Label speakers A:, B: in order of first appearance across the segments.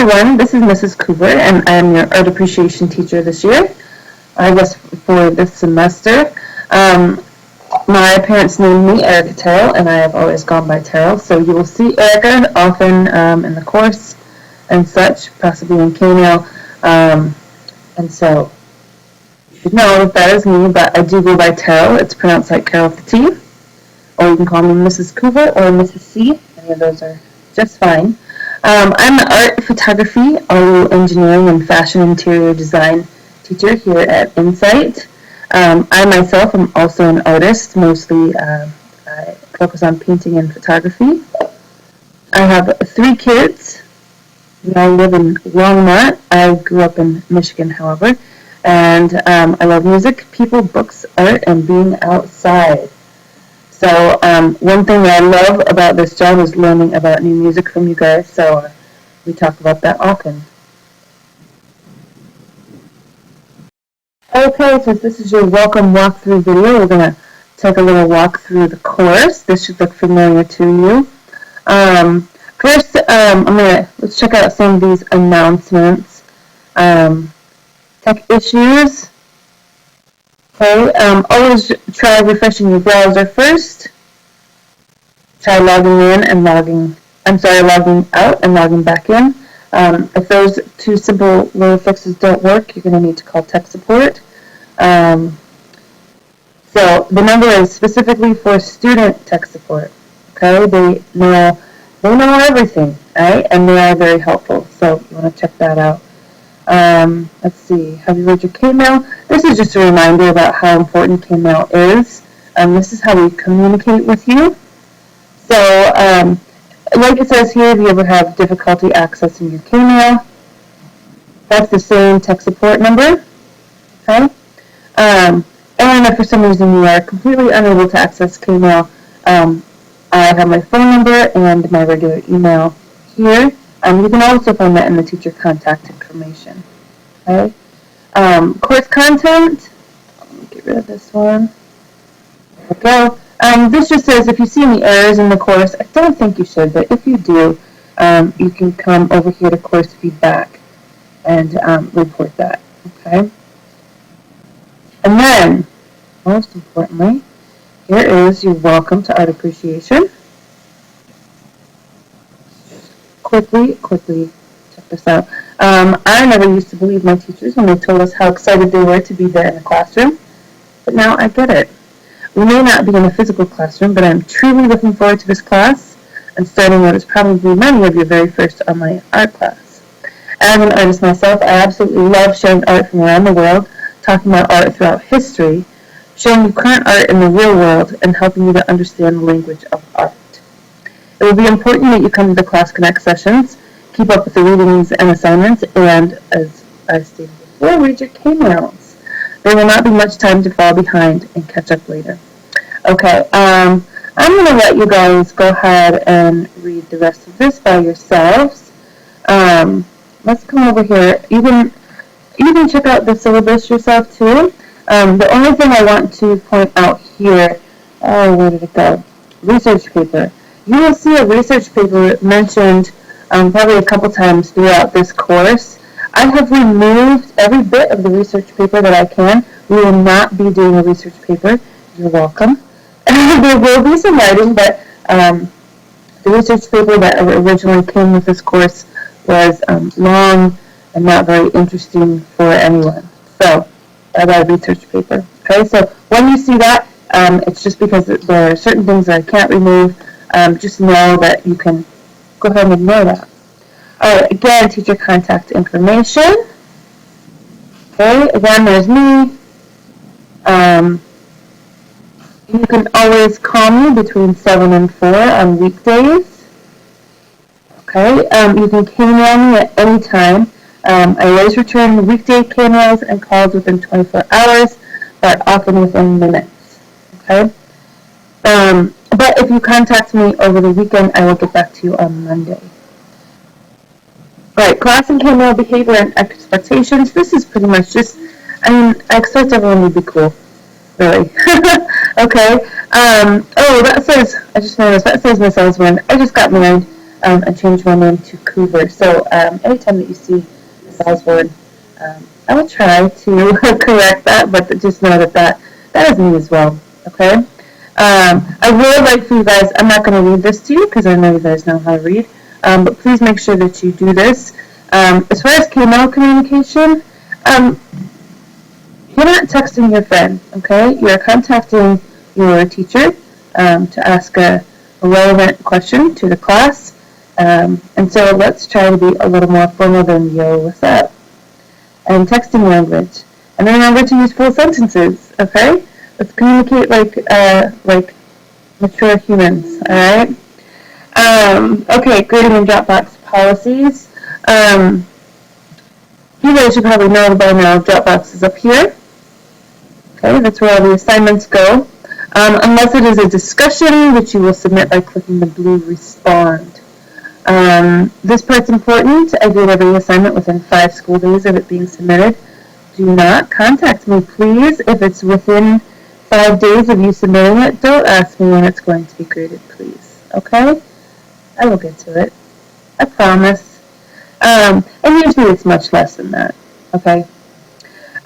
A: everyone, this is Mrs. Cooper, and I'm your art appreciation teacher this year, I guess for this semester. My parents named me Erica Terrell, and I have always gone by Terrell, so you will see Erica often in the course and such, possibly in K-Mail, and so you should know that is me, but I do go by Terrell. It's pronounced like Carol with the T, or you can call me Mrs. Cooper or Mrs. C. Any of those are just fine. I'm an art, photography, audio engineering, and fashion interior design teacher here at Insight. I myself am also an artist, mostly I focus on painting and photography. I have 3 kids. I live in Longmont. I grew up in Michigan, however, and I love music, people, books, art, and being outside. So one thing that I love about this job is learning about new music from you guys, so we talk about that often. Okay, since this is your welcome walkthrough video, we're going to take a little walk through the course. This should look familiar to you. First, let's check out some of these announcements. Tech issues. Okay, always try refreshing your browser first. Try logging out and logging back in. If those 2 simple little fixes don't work, you're going to need to call tech support. So the number is specifically for student tech support. Okay, they know everything, right? And they are very helpful. So you want to check that out. Let's see, have you read your K-Mail? This is just a reminder about how important K-Mail is. This is how we communicate with you. So, like it says here, if you ever have difficulty accessing your K-Mail, that's the same tech support number, okay? And if for some reason you are completely unable to access K-Mail, I have my phone number and my regular email here. You can also find that in the teacher contact information. Okay. Course content. Let me get rid of this one. There we go. This just says if you see any errors in the course, I don't think you should, but if you do, you can come over here to course feedback and report that. Okay. And then, most importantly, here is your welcome to art appreciation. Quickly check this out. I never used to believe my teachers when they told us how excited they were to be there in the classroom, but now I get it. We may not be in a physical classroom, but I'm truly looking forward to this class and starting what is probably many of your very first online art class. As an artist myself, I absolutely love sharing art from around the world, talking about art throughout history, showing you current art in the real world, and helping you to understand the language of art. It will be important that you come to the Class Connect sessions, keep up with the readings and assignments, and, as I stated before, read your K-Mails. There will not be much time to fall behind and catch up later. Okay, I'm going to let you guys go ahead and read the rest of this by yourselves. Let's come over here. You can check out the syllabus yourself too. The only thing I want to point out here, where did it go? Research paper. You will see a research paper mentioned probably a couple times throughout this course. I have removed every bit of the research paper that I can. We will not be doing a research paper. You're welcome. There will be some writing, but the research paper that originally came with this course was long and not very interesting for anyone. So, I got a research paper. Okay, so when you see that, it's just because there are certain things that I can't remove. Just know that you can go ahead and ignore that. Alright, again, teacher contact information. Okay, again, there's me. You can always call me between 7 and 4 on weekdays. Okay, you can K-mail me at any time. I always return weekday K-mails and calls within 24 hours, but often within minutes. Okay? But if you contact me over the weekend, I will get back to you on Monday. Alright, class and K-mail behavior and expectations. This is pretty much just, I expect everyone to be cool. Really. Okay. Oh, that says, I just noticed, that says Miss Osborne. I just got married. and change my name to Coover. So anytime that you see Miss Osborne, I will try to correct that, but just know that is me as well, okay? I would like for you guys, I'm not going to read this to you because I know you guys know how to read, but please make sure that you do this. As far as KML communication, you're not texting your friend, okay? You're contacting your teacher to ask a relevant question to the class. And so let's try to be a little more formal than yo, what's up? And texting language. And remember to use full sentences, okay? Let's communicate like mature humans, alright? Okay, grading and Dropbox policies. You guys should probably know by now Dropbox is up here. Okay, that's where all the assignments go. Unless it is a discussion, which you will submit by clicking the blue respond. This part's important. I grade every assignment within 5 school days of it being submitted. Do not contact me, please. If it's within 5 days of you submitting it, don't ask me when it's going to be graded, please. Okay? I will get to it. I promise. And usually it's much less than that. Okay?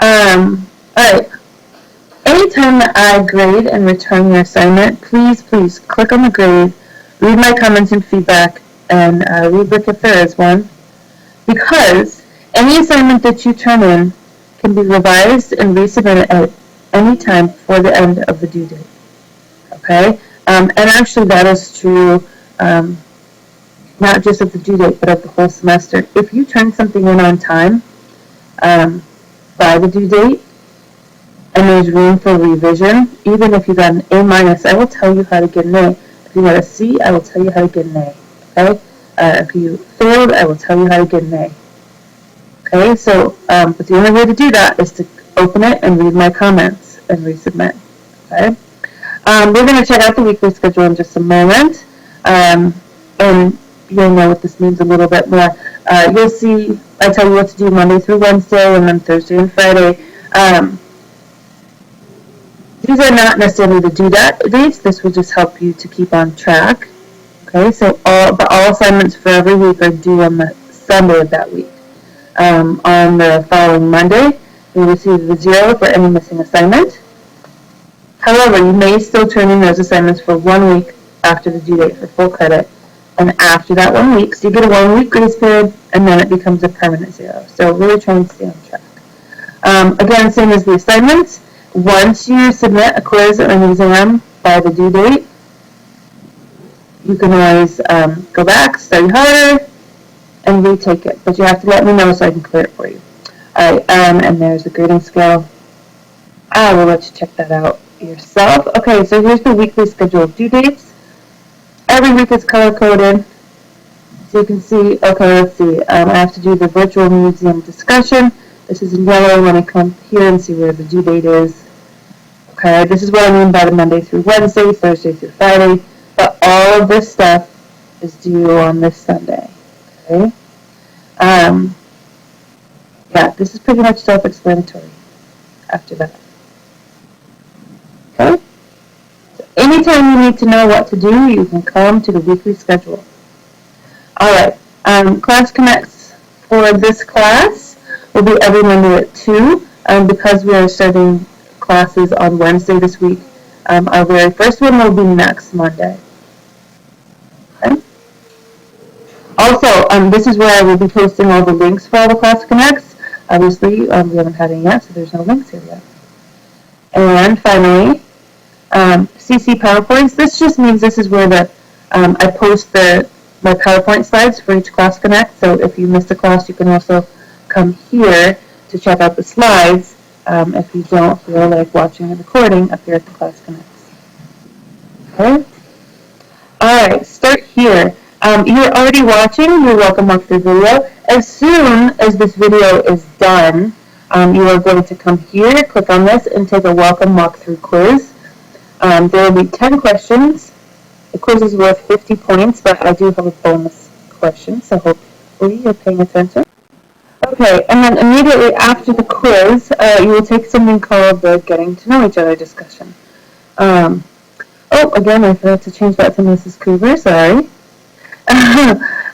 A: Alright. Anytime that I grade and return your assignment, please click on the grade, read my comments and feedback, and rubric if there is one, because any assignment that you turn in can be revised and resubmitted at any time before the end of the due date. Okay? And actually that is true not just of the due date, but of the whole semester. If you turn something in on time by the due date, and there's room for revision, even if you got an A-, I will tell you how to get an A. If you got a C, I will tell you how to get an A. Okay? If you failed, I will tell you how to get an A. Okay? So, but the only way to do that is to open it and read my comments and resubmit. Okay? We're going to check out the weekly schedule in just a moment. And you'll know what this means a little bit more. You'll see, I tell you what to do Monday through Wednesday, and then Thursday and Friday. These are not necessarily the due dates. This will just help you to keep on track. Okay, so all assignments for every week are due on the Sunday of that week. On the following Monday, you'll receive the 0 for any missing assignment. However, you may still turn in those assignments for 1 week after the due date for full credit. And after that 1 week, so you get a 1 week grace period, and then it becomes a permanent 0. So really trying to stay on track. Again, same as the assignments. Once you submit a quiz or an exam by the due date, you can always go back, study harder, and retake it. But you have to let me know so I can clear it for you. Alright, and there's the grading scale. I will let you check that out yourself. Okay, so here's the weekly schedule of due dates. Every week is color-coded. So you can see, okay, let's see. I have to do the virtual museum discussion. This is in yellow when I come here and see where the due date is. Okay, this is what I mean by the Monday through Wednesday, Thursday through Friday. But all of this stuff is due on this Sunday. Okay? Yeah, this is pretty much self-explanatory after that. Okay? So anytime you need to know what to do, you can come to the weekly schedule. Alright, Class Connects for this class will be every Monday at 2. Because we are starting classes on Wednesday this week, our very first one will be next Monday. Okay? Also, this is where I will be posting all the links for all the Class Connects. Obviously, we haven't had any yet, so there's no links here yet. And finally, CC PowerPoints. This just means this is where I post my PowerPoint slides for each Class Connect. So if you missed a class, you can also come here to check out the slides if you don't feel like watching a recording up here at the Class Connects. Okay? Alright, start here. You're already watching your welcome walkthrough video. As soon as this video is done, you are going to come here, click on this, and take a welcome walkthrough quiz. There will be 10 questions. The quiz is worth 50 points, but I do have a bonus question, so hopefully you're paying attention. Okay, and then immediately after the quiz, you will take something called the Getting to Know Each Other discussion. Again, I forgot to change that to Mrs. Coover, sorry.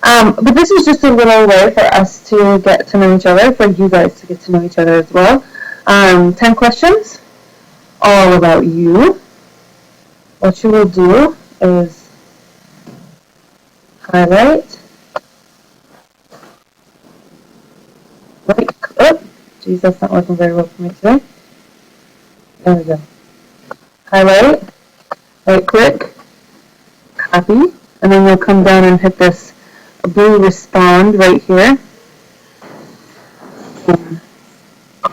A: But this is just a little way for us to get to know each other, for you guys to get to know each other as well. 10 questions, all about you. What you will do is highlight, right, oh, geez, that's not working very well for me today. There we go. Highlight, right click, copy, and then you'll come down and hit this blue respond right here.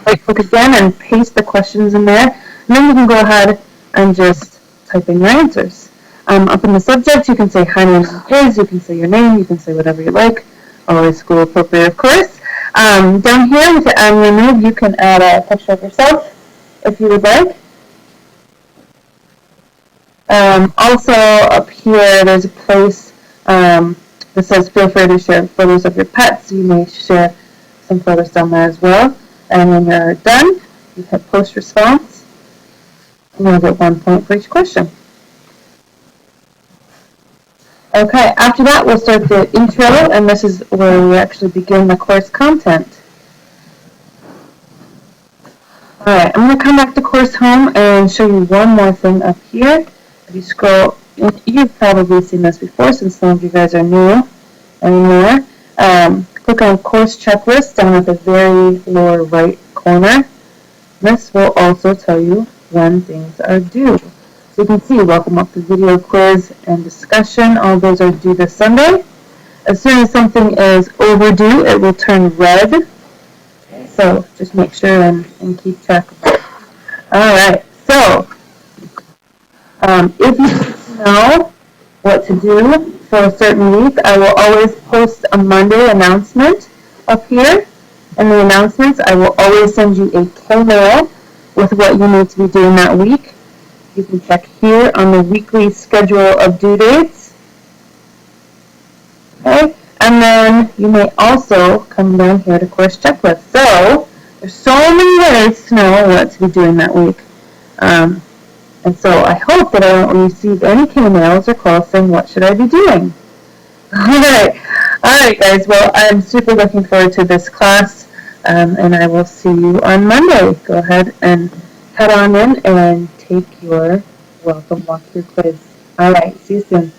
A: Right click again and paste the questions in there. And then you can go ahead and just type in your answers. Up in the subject, you can say hi, name is, you can say your name, you can say whatever you like. Always school appropriate, of course. Down here with the add remove, you can add a picture of yourself if you would like. Also up here, there's a place that says feel free to share photos of your pets. You may share some photos down there as well. And when you're done, you hit post response, and you'll get 1 point for each question. Okay, after that, we'll start the intro, and this is where we actually begin the course content. Alright, I'm going to come back to course home and show you one more thing up here. If you scroll, you've probably seen this before since some of you guys are new anymore. Click on course checklist down at the very lower right corner. This will also tell you when things are due. So you can see welcome up to video quiz and discussion. All those are due this Sunday. As soon as something is overdue, it will turn red. So just make sure and keep track of it. Alright, so if you need to know what to do for a certain week, I will always post a Monday announcement up here. In the announcements, I will always send you a K-mail with what you need to be doing that week. You can check here on the weekly schedule of due dates. Okay, and then you may also come down here to course checklist. So there's so many ways to know what to be doing that week. And so I hope that I don't receive any K-mails or calls saying, what should I be doing? Alright guys, well, I'm super looking forward to this class, and I will see you on Monday. Go ahead and head on in and take your welcome walkthrough quiz. Alright, see you soon.